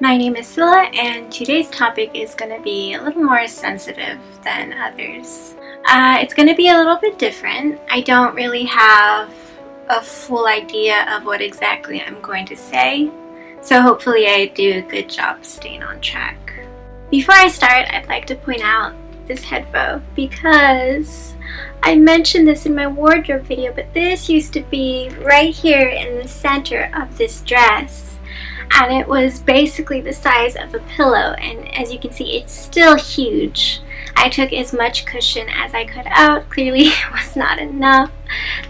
My name is Scylla, and today's topic is going to be a little more sensitive than others. It's going to be a little bit different. I don't really have a full idea of what exactly I'm going to say, so hopefully I do a good job staying on track. Before I start, I'd like to point out this head bow because I mentioned this in my wardrobe video, but this used to be right here in the center of this dress. And it was basically the size of a pillow, and as you can see, it's still huge. I took as much cushion as I could out. Clearly it was not enough.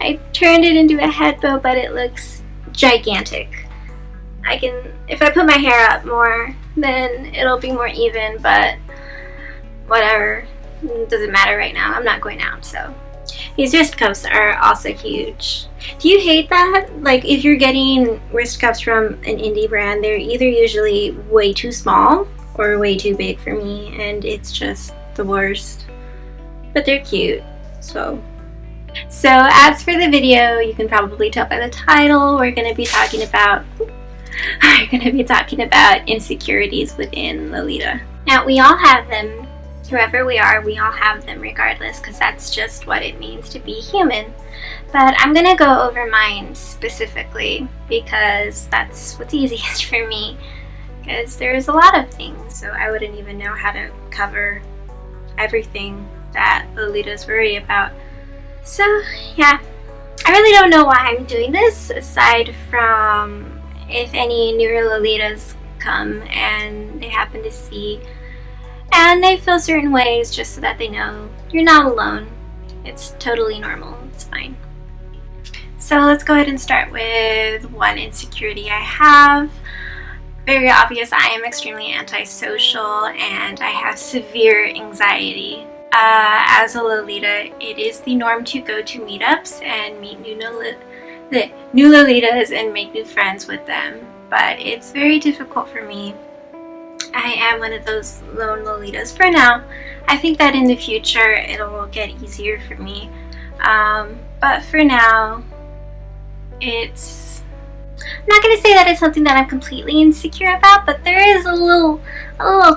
I turned it into a head bow, but it looks gigantic. If I put my hair up more, then it'll be more even, but whatever, it doesn't matter right now. I'm not going out, so. These wrist cuffs are also huge. Do you hate that? Like, if you're getting wrist cuffs from an indie brand, they're either usually way too small or way too big for me, and it's just the worst. But they're cute, so. So as for the video, you can probably tell by the title, we're going to be talking about insecurities within Lolita. Now, we all have them. Whoever we are, we all have them regardless, because that's just what it means to be human. But I'm going to go over mine specifically because that's what's easiest for me, because there's a lot of things, so I wouldn't even know how to cover everything that Lolitas worry about. So yeah, I really don't know why I'm doing this, aside from if any newer Lolitas come and they happen to see and they feel certain ways, just so that they know you're not alone. It's totally normal. It's fine. So let's go ahead and start with one insecurity I have. Very obvious, I am extremely antisocial and I have severe anxiety. As a Lolita, it is the norm to go to meetups and meet new Lolitas and make new friends with them. But it's very difficult for me. I am one of those lone Lolitas for now. I think that in the future it'll get easier for me. But for now, I'm not going to say that it's something that I'm completely insecure about, but there is a little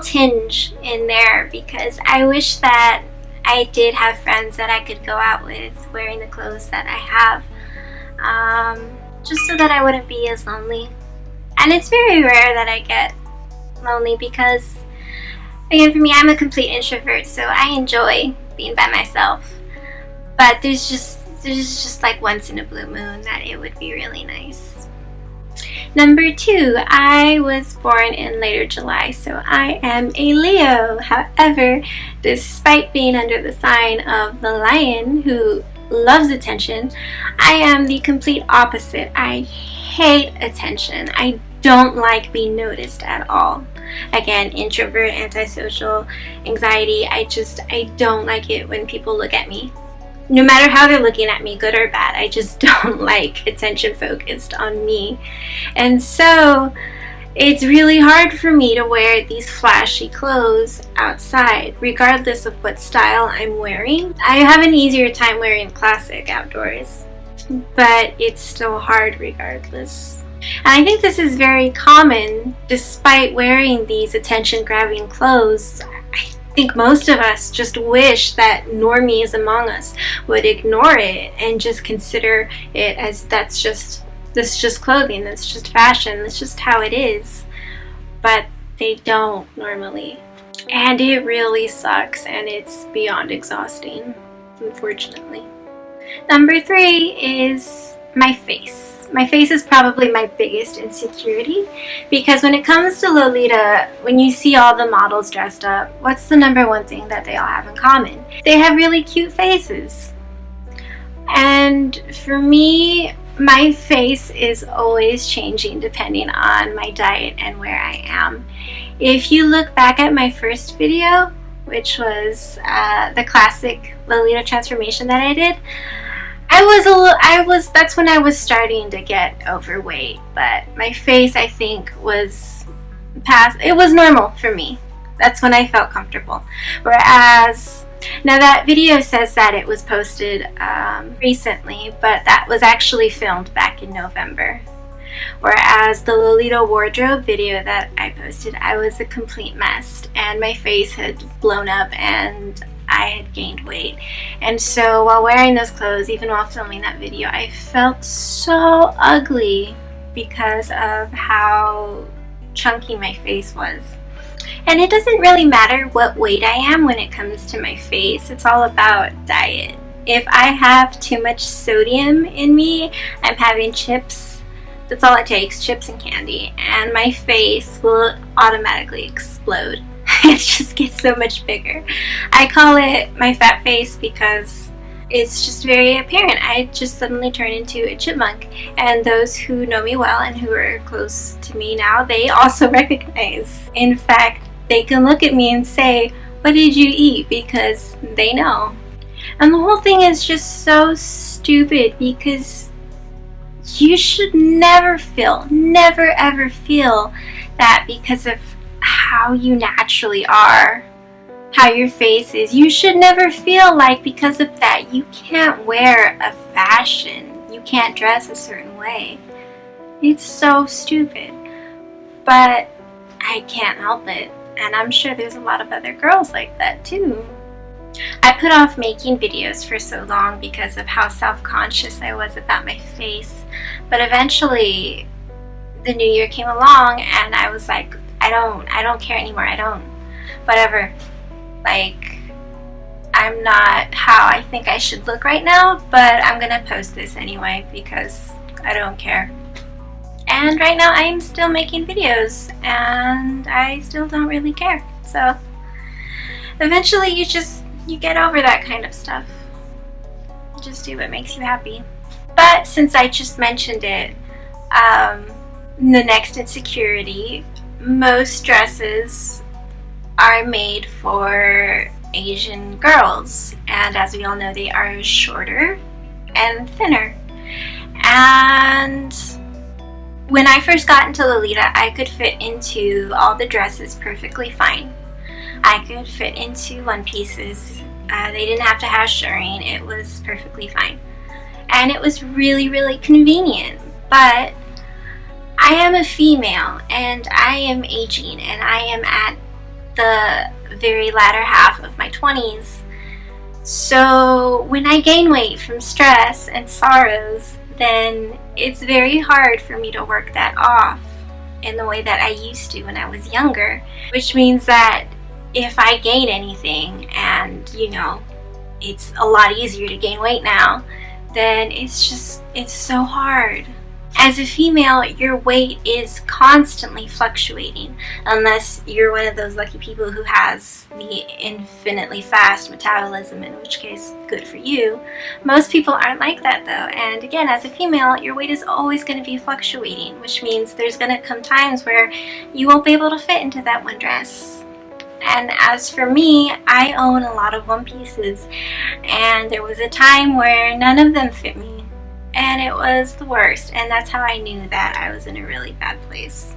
tinge in there, because I wish that I did have friends that I could go out with wearing the clothes that I have, just so that I wouldn't be as lonely. And it's very rare that I get lonely because, again, for me, I'm a complete introvert, so I enjoy being by myself. But there's just like once in a blue moon that it would be really nice. Number 2, I was born in later July, so I am a Leo. However, despite being under the sign of the lion who loves attention, I am the complete opposite. I hate attention. I don't like being noticed at all. Again, introvert, antisocial, anxiety. I don't like it when people look at me. No matter how they're looking at me, good or bad, I just don't like attention focused on me. And so it's really hard for me to wear these flashy clothes outside, regardless of what style I'm wearing. I have an easier time wearing classic outdoors, but it's still hard regardless. And I think this is very common. Despite wearing these attention-grabbing clothes, I think most of us just wish that normies among us would ignore it and just consider it as this is just clothing, that's just fashion, that's just how it is. But they don't normally. And it really sucks, and it's beyond exhausting, unfortunately. Number 3 is my face. My face is probably my biggest insecurity, because when it comes to Lolita, when you see all the models dressed up, what's the number one thing that they all have in common? They have really cute faces. And for me, my face is always changing depending on my diet and where I am. If you look back at my first video, which was the classic Lolita transformation that I did, that's when I was starting to get overweight, but my face, I think, it was normal for me. That's when I felt comfortable. Whereas, now that video says that it was posted recently, but that was actually filmed back in November. Whereas the Lolita wardrobe video that I posted, I was a complete mess and my face had blown up and I had gained weight. And so while wearing those clothes, even while filming that video, I felt so ugly because of how chunky my face was. And it doesn't really matter what weight I am when it comes to my face. It's all about diet. If I have too much sodium in me, I'm having chips. That's all it takes, chips and candy. And my face will automatically explode. It just gets so much bigger. I call it my fat face because it's just very apparent. I just suddenly turn into a chipmunk. And those who know me well and who are close to me now, they also recognize. In fact, they can look at me and say, "What did you eat?" because they know. And the whole thing is just so stupid because you should never ever feel that because of how you naturally are, how your face is. You should never feel like because of that you can't wear a fashion, you can't dress a certain way. It's so stupid, but I can't help it, and I'm sure there's a lot of other girls like that too. I put off making videos for so long because of how self-conscious I was about my face, but eventually the new year came along and I was like, I don't care anymore. Whatever. Like, I'm not how I think I should look right now, but I'm gonna post this anyway because I don't care. And right now I'm still making videos and I still don't really care. So eventually you get over that kind of stuff. Just do what makes you happy. But since I just mentioned it, the next insecurity, most dresses are made for Asian girls, and as we all know, they are shorter and thinner. And when I first got into Lolita, I could fit into all the dresses perfectly fine. I could fit into one pieces. They didn't have to have shirring. It was perfectly fine. And it was really, really convenient. But I am a female and I am aging and I am at the very latter half of my 20s. So when I gain weight from stress and sorrows, then it's very hard for me to work that off in the way that I used to when I was younger. Which means that if I gain anything, and it's a lot easier to gain weight now, then it's so hard. As a female, your weight is constantly fluctuating, unless you're one of those lucky people who has the infinitely fast metabolism, in which case, good for you. Most people aren't like that though, and again, as a female, your weight is always going to be fluctuating, which means there's going to come times where you won't be able to fit into that one dress. And as for me, I own a lot of one pieces, and there was a time where none of them fit me. And it was the worst, and that's how I knew that I was in a really bad place.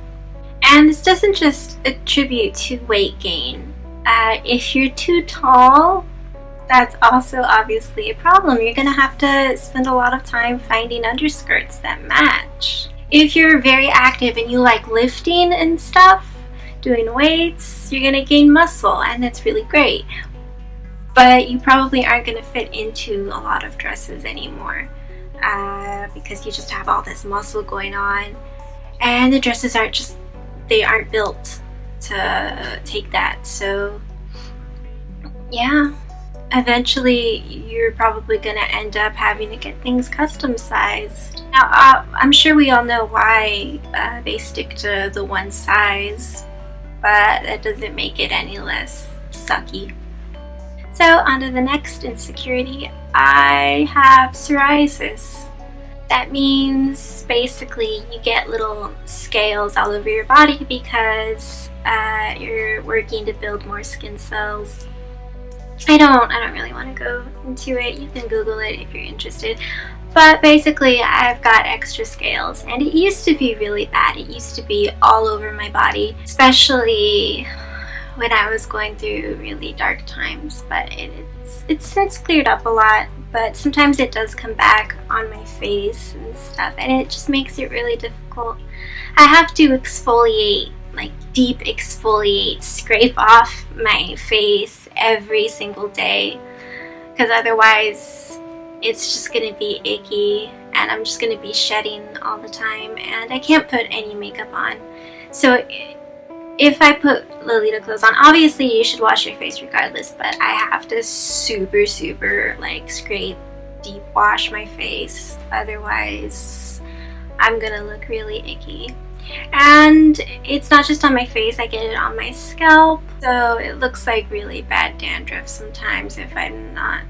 And this doesn't just attribute to weight gain. If you're too tall, that's also obviously a problem. You're gonna have to spend a lot of time finding underskirts that match. If you're very active and you like lifting and stuff, doing weights, you're gonna gain muscle, and that's really great. But you probably aren't gonna fit into a lot of dresses anymore. Because you just have all this muscle going on, and the dresses aren't built to take that. So yeah, eventually you're probably gonna end up having to get things custom sized. Now I'm sure we all know why they stick to the one size, but that doesn't make it any less sucky. So on to the next insecurity. I have psoriasis. That means basically you get little scales all over your body because you're working to build more skin cells. I don't really want to go into it. You can Google it if you're interested. But basically I've got extra scales, and it used to be really bad. It used to be all over my body, especially when I was going through really dark times, but it's since cleared up a lot. but sometimes it does come back on my face and stuff, and it just makes it really difficult. I have to exfoliate, like deep exfoliate, scrape off my face every single day, because otherwise it's just going to be icky and I'm just going to be shedding all the time, and I can't put any makeup on. So if I put Lolita clothes on, obviously you should wash your face regardless, but I have to super like scrape, deep wash my face, otherwise I'm gonna look really icky. And it's not just on my face, I get it on my scalp, so it looks like really bad dandruff sometimes if I'm not,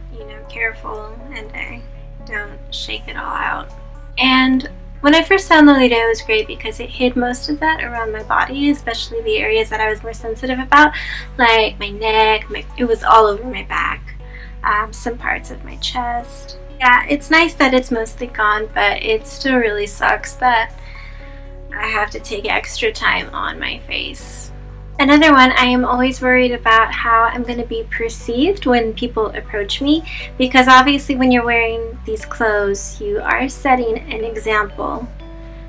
careful and I don't shake it all out. And when I first found Lolita, it was great because it hid most of that around my body, especially the areas that I was more sensitive about, like my neck, it was all over my back, some parts of my chest. Yeah, it's nice that it's mostly gone, but it still really sucks that I have to take extra time on my face. Another one, I am always worried about how I'm going to be perceived when people approach me, because obviously when you're wearing these clothes, you are setting an example.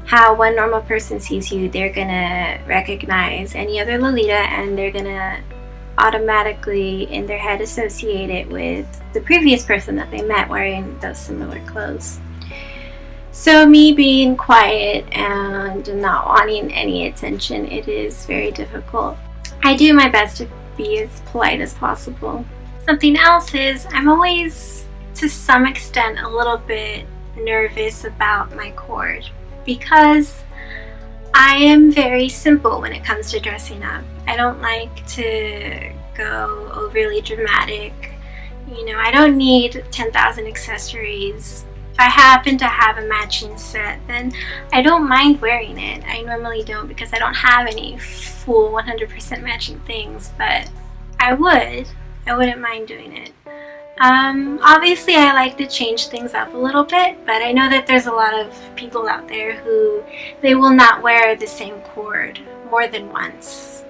How one normal person sees you, they're going to recognize any other Lolita, and they're going to automatically in their head associate it with the previous person that they met wearing those similar clothes. So me being quiet and not wanting any attention, it is very difficult. I do my best to be as polite as possible. Something else is I'm always, to some extent, a little bit nervous about my cord, because I am very simple when it comes to dressing up. I don't like to go overly dramatic. I don't need 10,000 accessories. If I happen to have a matching set, then I don't mind wearing it. I normally don't because I don't have any full 100% matching things, but I wouldn't mind doing it. Obviously I like to change things up a little bit, but I know that there's a lot of people out there who they will not wear the same cord more than once.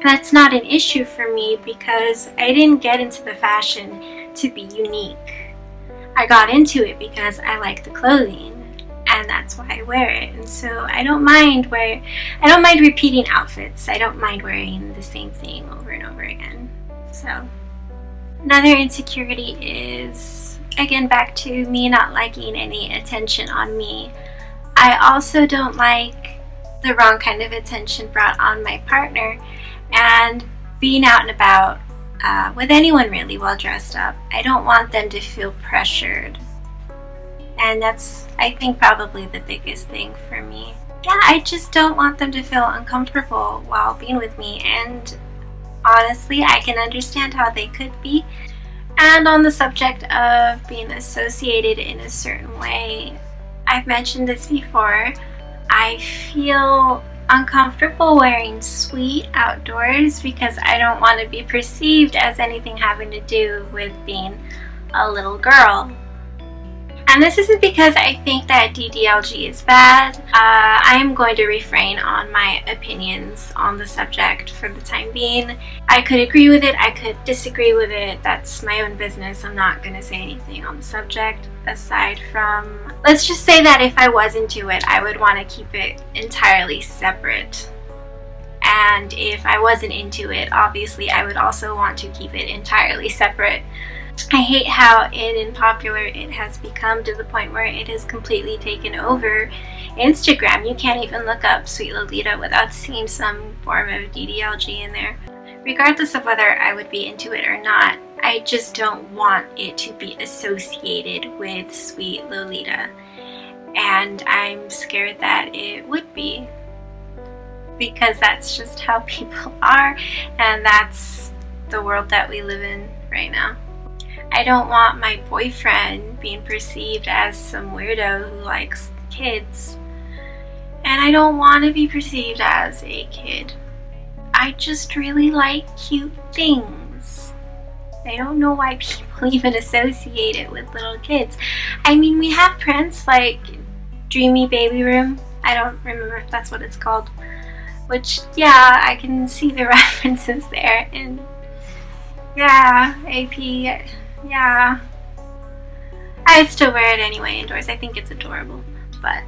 That's not an issue for me because I didn't get into the fashion to be unique. I got into it because I like the clothing, and that's why I wear it. And so I don't mind repeating outfits. I don't mind wearing the same thing over and over again. So another insecurity is, again, back to me not liking any attention on me. I also don't like the wrong kind of attention brought on my partner, and being out and about with anyone really well dressed up, I don't want them to feel pressured. And that's, I think, probably the biggest thing for me. Yeah, I just don't want them to feel uncomfortable while being with me, and honestly, I can understand how they could be. And on the subject of being associated in a certain way, I've mentioned this before, I feel uncomfortable wearing sweet outdoors because I don't want to be perceived as anything having to do with being a little girl. And this isn't because I think that DDLG is bad. I am going to refrain on my opinions on the subject for the time being. I could agree with it, I could disagree with it. That's my own business. I'm not going to say anything on the subject aside from, let's just say that if I was into it, I would want to keep it entirely separate. And if I wasn't into it, obviously I would also want to keep it entirely separate. I hate how in and popular it has become to the point where it has completely taken over Instagram. You can't even look up Sweet Lolita without seeing some form of DDLG in there. Regardless of whether I would be into it or not, I just don't want it to be associated with Sweet Lolita. And I'm scared that it would be, because that's just how people are, and that's the world that we live in right now. I don't want my boyfriend being perceived as some weirdo who likes kids. And I don't want to be perceived as a kid. I just really like cute things. I don't know why people even associate it with little kids. I mean, we have prints like Dreamy Baby Room. I don't remember if that's what it's called. Which, yeah, I can see the references there. And yeah, AP... yeah, I still wear it anyway indoors. I think it's adorable. But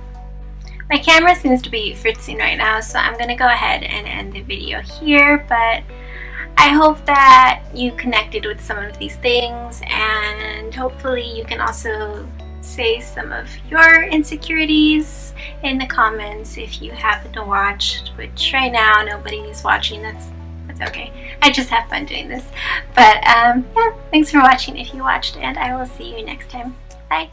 my camera seems to be fritzing right now, so I'm gonna go ahead and end the video here. But I hope that you connected with some of these things, and hopefully you can also say some of your insecurities in the comments if you happen to watch, which right now nobody is watching. That's okay. I just have fun doing this. But yeah, thanks for watching if you watched, and I will see you next time. Bye.